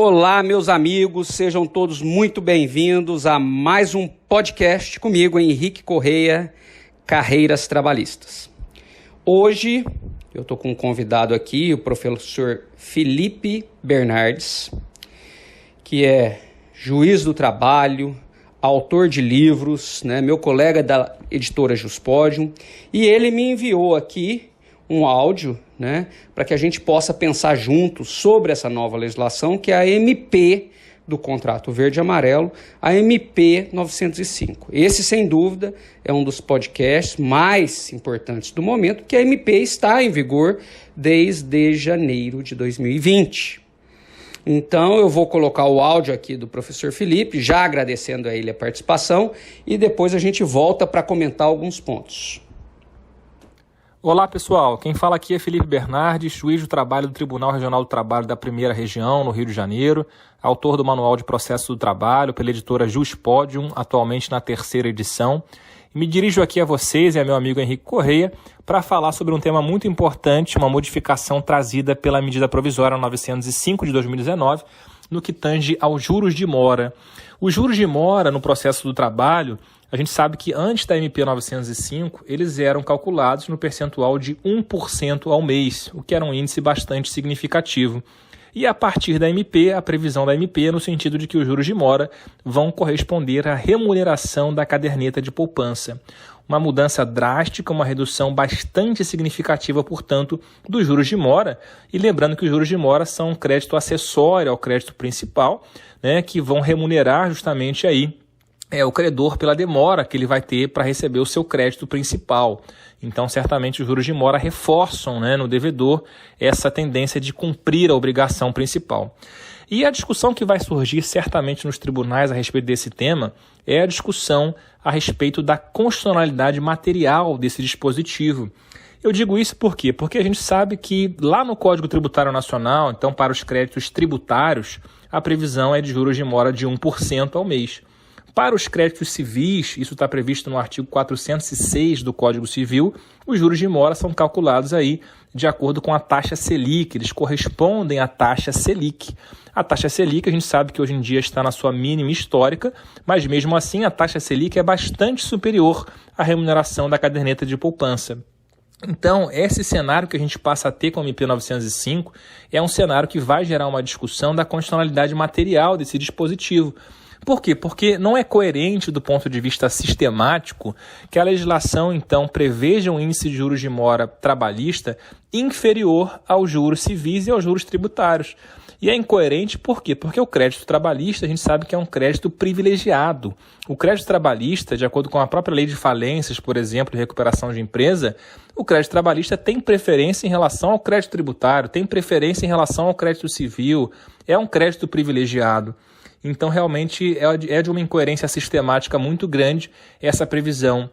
Olá, meus amigos, sejam todos muito bem-vindos a mais um podcast comigo, Henrique Correia, Carreiras Trabalhistas. Hoje eu estou com um convidado aqui, o professor Felipe Bernardes, que é juiz do trabalho, autor de livros, meu colega da editora Juspodium, e ele me enviou aqui um áudio, para que a gente possa pensar juntos sobre essa nova legislação, que é a MP do Contrato Verde e Amarelo, a MP 905. Esse, sem dúvida, é um dos podcasts mais importantes do momento, porque a MP está em vigor desde janeiro de 2020. Então, eu vou colocar o áudio aqui do professor Felipe, já agradecendo a ele a participação, e depois a gente volta para comentar alguns pontos. Olá pessoal, quem fala aqui é Felipe Bernardes, juiz do trabalho do Tribunal Regional do Trabalho da Primeira Região, no Rio de Janeiro, autor do Manual de Processo do Trabalho pela editora Juspodium, atualmente na 3ª edição. Me dirijo aqui a vocês e a meu amigo Henrique Correia para falar sobre um tema muito importante, uma modificação trazida pela medida provisória 905 de 2019, no que tange aos juros de mora. Os juros de mora no processo do trabalho, a gente sabe que antes da MP 905, eles eram calculados no percentual de 1% ao mês, o que era um índice bastante significativo. E a partir da MP, a previsão da MP é no sentido de que os juros de mora vão corresponder à remuneração da caderneta de poupança. Uma mudança drástica, uma redução bastante significativa, portanto, dos juros de mora. E lembrando que os juros de mora são um crédito acessório ao crédito principal, que vão remunerar justamente aí o credor pela demora que ele vai ter para receber o seu crédito principal. Então, certamente, os juros de mora reforçam no devedor essa tendência de cumprir a obrigação principal. E a discussão que vai surgir certamente nos tribunais a respeito desse tema é a discussão a respeito da constitucionalidade material desse dispositivo. Eu digo isso por quê? Porque a gente sabe que lá no Código Tributário Nacional, então para os créditos tributários, a previsão é de juros de mora de 1% ao mês. Para os créditos civis, isso está previsto no artigo 406 do Código Civil, os juros de mora são calculados aí de acordo com a taxa Selic, eles correspondem à taxa Selic. A taxa Selic, a gente sabe que hoje em dia está na sua mínima histórica, mas mesmo assim a taxa Selic é bastante superior à remuneração da caderneta de poupança. Então, esse cenário que a gente passa a ter com a MP 905 é um cenário que vai gerar uma discussão da constitucionalidade material desse dispositivo. Por quê? Porque não é coerente do ponto de vista sistemático que a legislação, então, preveja um índice de juros de mora trabalhista inferior aos juros civis e aos juros tributários. E é incoerente por quê? Porque o crédito trabalhista, a gente sabe que é um crédito privilegiado. O crédito trabalhista, de acordo com a própria lei de falências, por exemplo, de recuperação de empresa, o crédito trabalhista tem preferência em relação ao crédito tributário, tem preferência em relação ao crédito civil, é um crédito privilegiado. Então, realmente, é de uma incoerência sistemática muito grande essa previsão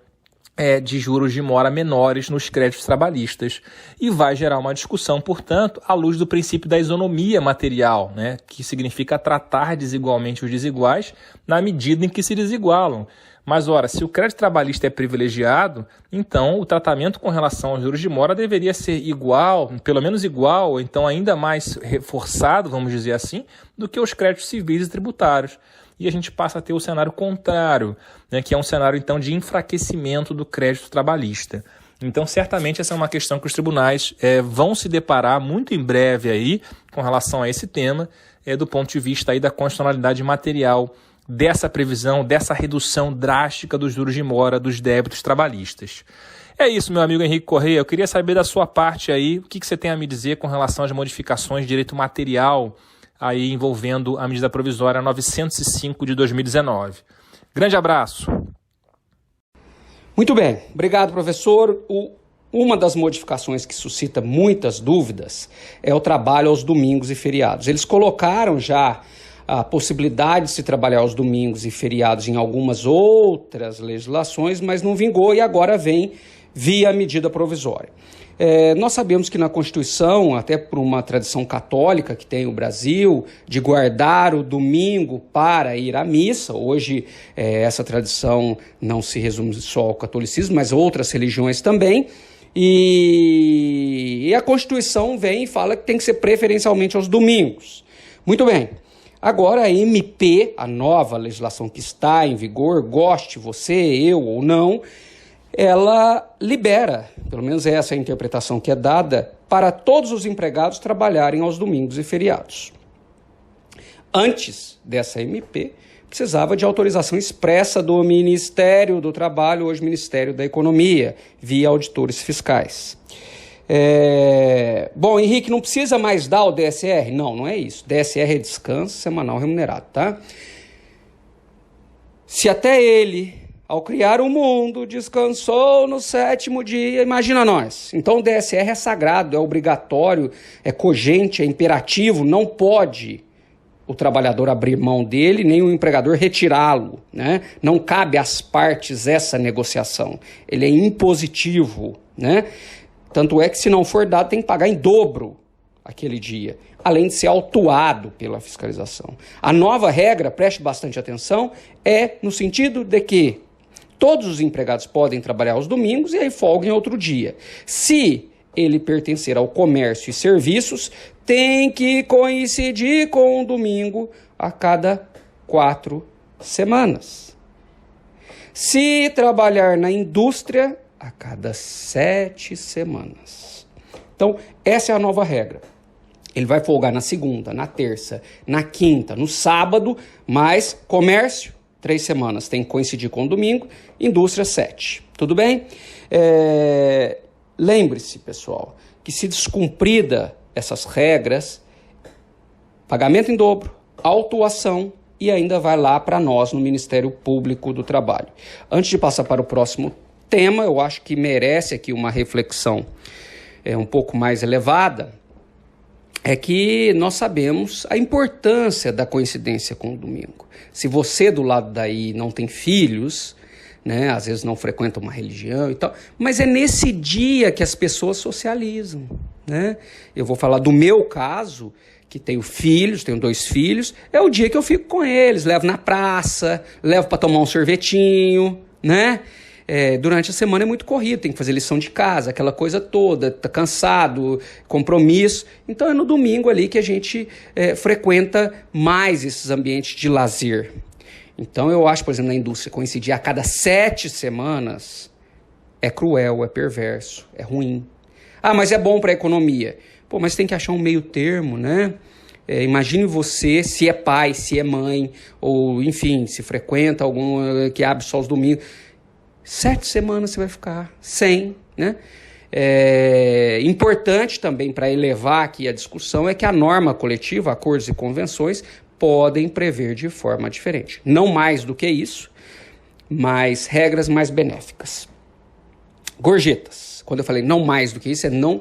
de juros de mora menores nos créditos trabalhistas. E vai gerar uma discussão, portanto, à luz do princípio da isonomia material, que significa tratar desigualmente os desiguais na medida em que se desigualam. Mas, ora, se o crédito trabalhista é privilegiado, então o tratamento com relação aos juros de mora deveria ser igual, pelo menos igual, ou então ainda mais reforçado, vamos dizer assim, do que os créditos civis e tributários. E a gente passa a ter o cenário contrário, que é um cenário, então, de enfraquecimento do crédito trabalhista. Então, certamente, essa é uma questão que os tribunais vão se deparar muito em breve aí, com relação a esse tema, do ponto de vista aí da constitucionalidade material dessa previsão, dessa redução drástica dos juros de mora dos débitos trabalhistas. É isso, meu amigo Henrique Correia. Eu queria saber da sua parte aí, o que você tem a me dizer com relação às modificações de direito material aí envolvendo a medida provisória 905 de 2019. Grande abraço. Muito bem. Obrigado, professor. Uma das modificações que suscita muitas dúvidas é o trabalho aos domingos e feriados. Eles colocaram já a possibilidade de se trabalhar aos domingos e feriados em algumas outras legislações, mas não vingou e agora vem via medida provisória. Nós sabemos que na Constituição, até por uma tradição católica que tem o Brasil, de guardar o domingo para ir à missa, hoje essa tradição não se resume só ao catolicismo, mas outras religiões também, e a Constituição vem e fala que tem que ser preferencialmente aos domingos. Muito bem. Agora a MP, a nova legislação que está em vigor, goste você, eu ou não, ela libera, pelo menos essa é a interpretação que é dada, para todos os empregados trabalharem aos domingos e feriados. Antes dessa MP, precisava de autorização expressa do Ministério do Trabalho, hoje Ministério da Economia, via auditores fiscais. Bom, Henrique, não precisa mais dar o DSR? Não, não é isso. DSR é descanso semanal remunerado, tá? Se até ele, ao criar o mundo, descansou no 7º dia, imagina nós. Então o DSR é sagrado, é obrigatório, é cogente, é imperativo, não pode o trabalhador abrir mão dele, nem o empregador retirá-lo, né? Não cabe às partes essa negociação. Ele é impositivo, né? Tanto é que se não for dado, tem que pagar em dobro aquele dia, além de ser autuado pela fiscalização. A nova regra, preste bastante atenção, é no sentido de que todos os empregados podem trabalhar aos domingos e aí folga em outro dia. Se ele pertencer ao comércio e serviços, tem que coincidir com o domingo a cada 4 semanas. Se trabalhar na indústria, a cada 7 semanas. Então, essa é a nova regra. Ele vai folgar na segunda, na terça, na quinta, no sábado, mas comércio, 3 semanas, tem que coincidir com o domingo, indústria, 7. Tudo bem? Lembre-se, pessoal, que se descumprida essas regras, pagamento em dobro, autuação e ainda vai lá para nós no Ministério Público do Trabalho. Antes de passar para o próximo tema, eu acho que merece aqui uma reflexão um pouco mais elevada, é que nós sabemos a importância da coincidência com o domingo. Se você do lado daí não tem filhos, né, às vezes não frequenta uma religião e tal, mas é nesse dia que as pessoas socializam, né? Eu vou falar do meu caso, que tenho 2 filhos, é o dia que eu fico com eles, levo na praça, levo para tomar um sorvetinho, né? Durante a semana é muito corrido, tem que fazer lição de casa, aquela coisa toda, tá cansado, compromisso. Então é no domingo ali que a gente frequenta mais esses ambientes de lazer. Então eu acho, por exemplo, na indústria coincidir a cada 7 semanas é cruel, é perverso, é ruim. Ah, mas é bom para a economia. Pô, mas tem que achar um meio termo, né? Imagine você, se é pai, se é mãe, ou enfim, se frequenta algum que abre só os domingos. 7 semanas você vai ficar sem, né? Importante também para elevar aqui a discussão é que a norma coletiva, acordos e convenções, podem prever de forma diferente. Não mais do que isso, mas regras mais benéficas. Gorjetas. Quando eu falei não mais do que isso, é não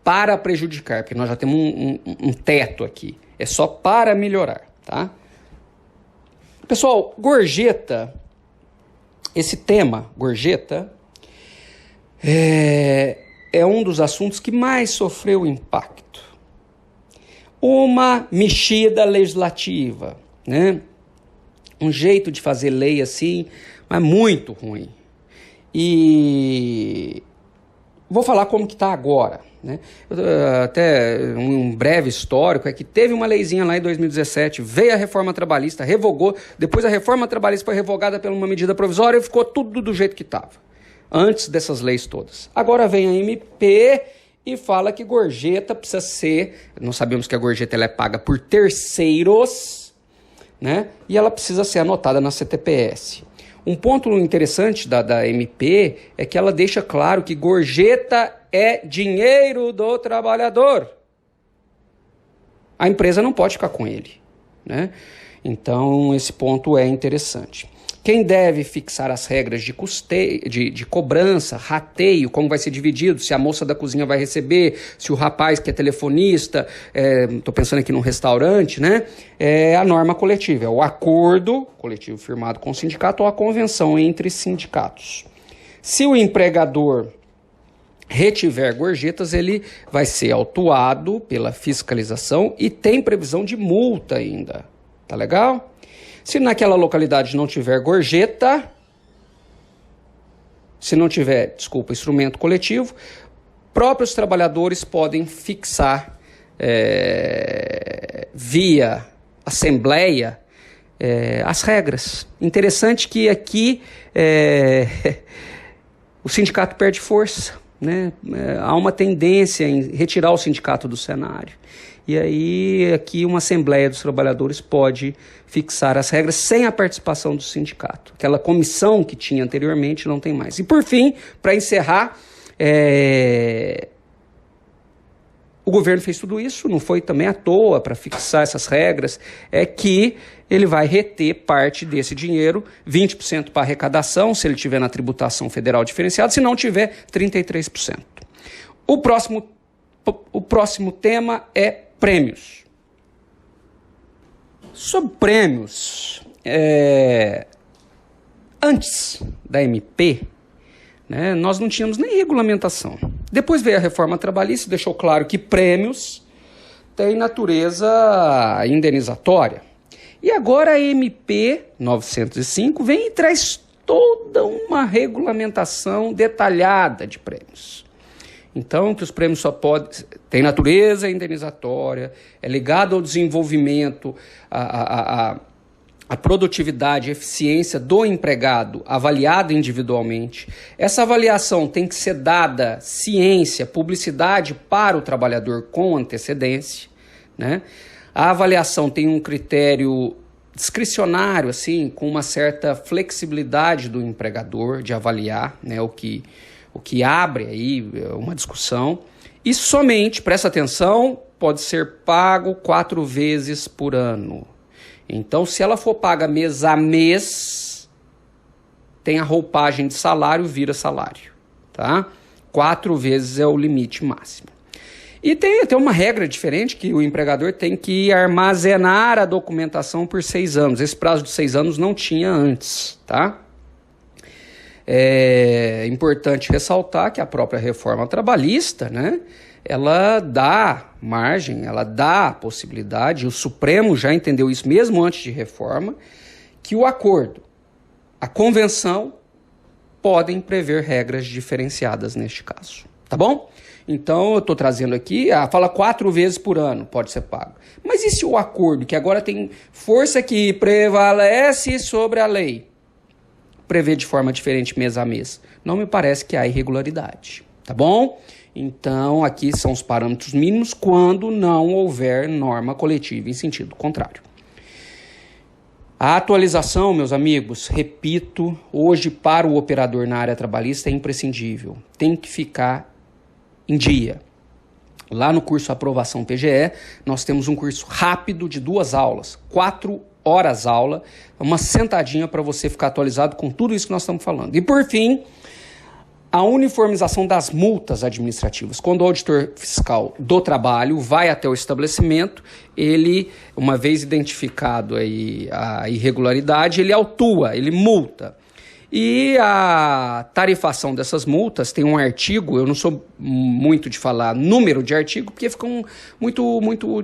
para prejudicar, porque nós já temos um teto aqui. É só para melhorar, tá? Pessoal, gorjeta... Esse tema, gorjeta, é um dos assuntos que mais sofreu impacto. Uma mexida legislativa, né? Um jeito de fazer lei assim, mas muito ruim. E vou falar como que está agora, né? Até um breve histórico é que teve uma leizinha lá em 2017, veio a reforma trabalhista, revogou, depois a reforma trabalhista foi revogada por uma medida provisória e ficou tudo do jeito que estava, antes dessas leis todas. Agora vem a MP e fala que gorjeta precisa ser, nós sabemos que a gorjeta ela é paga por terceiros, né? E ela precisa ser anotada na CTPS. Um ponto interessante da MP é que ela deixa claro que gorjeta é dinheiro do trabalhador. A empresa não pode ficar com ele, né? Então, esse ponto é interessante. Quem deve fixar as regras de cobrança, rateio, como vai ser dividido, se a moça da cozinha vai receber, se o rapaz que é telefonista, estou pensando aqui num restaurante, né? É a norma coletiva, é o acordo coletivo firmado com o sindicato ou a convenção entre sindicatos. Se o empregador retiver gorjetas, ele vai ser autuado pela fiscalização e tem previsão de multa ainda. Tá legal? Se naquela localidade não tiver gorjeta, se não tiver, instrumento coletivo, próprios trabalhadores podem fixar via assembleia as regras. Interessante que aqui o sindicato perde força, né? Há uma tendência em retirar o sindicato do cenário. E aí aqui uma assembleia dos trabalhadores pode fixar as regras sem a participação do sindicato. Aquela comissão que tinha anteriormente não tem mais. E por fim, para encerrar, o governo fez tudo isso, não foi também à toa para fixar essas regras, é que ele vai reter parte desse dinheiro, 20% para arrecadação, se ele tiver na tributação federal diferenciada, se não tiver, 33%. O próximo tema é prêmios. Sobre prêmios, antes da MP, né, nós não tínhamos nem regulamentação. Depois veio a reforma trabalhista e deixou claro que prêmios têm natureza indenizatória. E agora a MP 905 vem e traz toda uma regulamentação detalhada de prêmios. Então, que os prêmios só podem... Tem natureza indenizatória, é ligado ao desenvolvimento, a produtividade, a eficiência do empregado avaliada individualmente. Essa avaliação tem que ser dada ciência, publicidade para o trabalhador com antecedência, né? A avaliação tem um critério discricionário, assim, com uma certa flexibilidade do empregador de avaliar, né, o que abre aí uma discussão. E somente, presta atenção, pode ser pago 4 vezes por ano. Então, se ela for paga mês a mês, tem a roupagem de salário, vira salário, tá? 4 vezes é o limite máximo. E tem até uma regra diferente, que o empregador tem que armazenar a documentação por 6 anos. Esse prazo de 6 anos não tinha antes, tá? É importante ressaltar que a própria reforma trabalhista, né, ela dá margem, ela dá a possibilidade, o Supremo já entendeu isso mesmo antes de reforma, que o acordo, a convenção, podem prever regras diferenciadas neste caso, tá bom? Então, eu estou trazendo aqui, fala 4 vezes por ano pode ser pago. Mas e se o acordo, que agora tem força que prevalece sobre a lei, prevê de forma diferente mês a mês? Não me parece que há irregularidade, tá bom? Então, aqui são os parâmetros mínimos quando não houver norma coletiva em sentido contrário. A atualização, meus amigos, repito, hoje para o operador na área trabalhista é imprescindível. Tem que ficar em dia. Lá no curso Aprovação PGE, nós temos um curso rápido de 2 aulas, 4 horas aula, uma sentadinha para você ficar atualizado com tudo isso que nós estamos falando. E por fim, a uniformização das multas administrativas. Quando o auditor fiscal do trabalho vai até o estabelecimento, ele, uma vez identificado aí a irregularidade, ele autua, ele multa. E a tarifação dessas multas tem um artigo, eu não sou muito de falar número de artigo, porque fica muito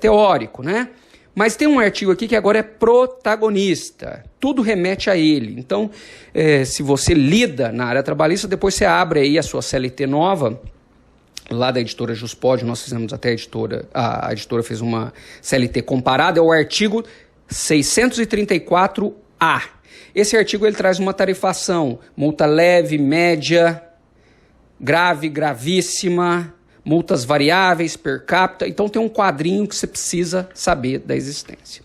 teórico, né? Mas tem um artigo aqui que agora é protagonista, tudo remete a ele. Então, se você lida na área trabalhista, depois você abre aí a sua CLT nova, lá da editora Juspod, nós fizemos até a editora fez uma CLT comparada, é o artigo 634A. Esse artigo ele traz uma tarifação, multa leve, média, grave, gravíssima, multas variáveis, per capita. Então tem um quadrinho que você precisa saber da existência.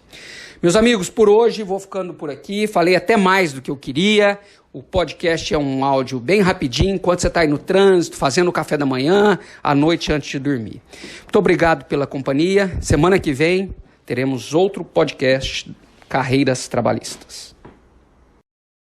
Meus amigos, por hoje vou ficando por aqui. Falei até mais do que eu queria. O podcast é um áudio bem rapidinho, enquanto você está aí no trânsito, fazendo o café da manhã, à noite antes de dormir. Muito obrigado pela companhia. Semana que vem teremos outro podcast Carreiras Trabalhistas.